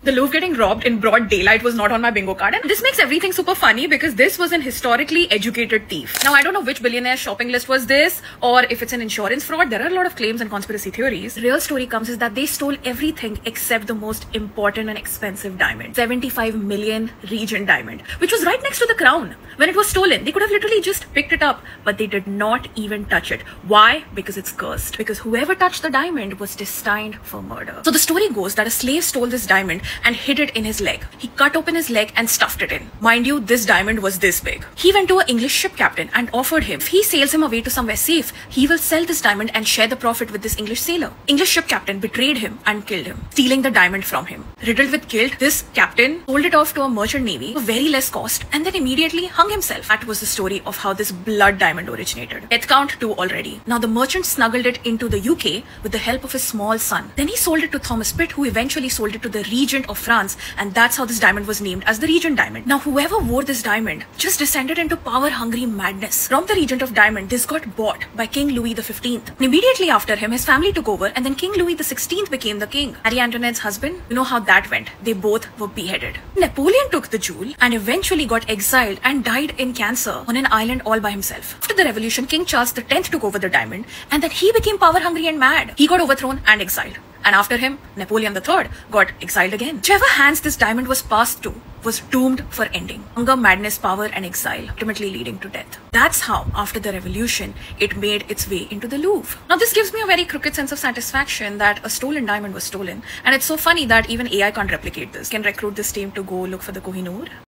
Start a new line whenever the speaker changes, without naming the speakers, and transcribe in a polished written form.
The Louvre getting robbed in broad daylight was not on my bingo card, and this makes everything super funny because this was an historically educated thief. Now, I don't know which billionaire's shopping list was this, or if it's an insurance fraud. There are a lot of claims and conspiracy theories. The real story comes is that they stole everything except the most important and expensive diamond, 75 million Regent diamond, which was right next to the crown. When it was stolen, they could have literally just picked it up, but they did not even touch it. Why? Because it's cursed. Because whoever touched the diamond was destined for murder. So the story goes that a slave stole this diamond and hid it in his leg. He cut open his leg and stuffed it in. Mind you, this diamond was this big. He went to an English ship captain and offered him, if he sails him away to somewhere safe, he will sell this diamond and share the profit with this English sailor. English ship captain betrayed him and killed him, stealing the diamond from him. Riddled with guilt, this captain sold it off to a merchant navy for very less cost and then immediately hung himself. That was the story of how this blood diamond originated. Death count 2 already. Now the merchant smuggled it into the UK with the help of his small son. Then he sold it to Thomas Pitt, who eventually sold it to the Regent of France, and that's how this diamond was named as the Regent diamond. Now whoever wore this diamond just descended into power-hungry madness. From the Regent of Diamond, this got bought by King Louis XV. And immediately after him, his family took over, and then King Louis XVI became the king. Marie Antoinette's husband, you know how that went. They both were beheaded. Napoleon took the jewel and eventually got exiled and died in cancer on an island all by himself. After the revolution, King Charles X took over the diamond, and then he became power-hungry and mad. He got overthrown and exiled. And after him, Napoleon III got exiled again. Whichever hands this diamond was passed to was doomed for ending. Hunger, madness, power, and exile, ultimately leading to death. That's how, after the revolution, it made its way into the Louvre. Now, this gives me a very crooked sense of satisfaction that a stolen diamond was stolen. And it's so funny that even AI can't replicate this. Can recruit this team to go look for the Kohinoor.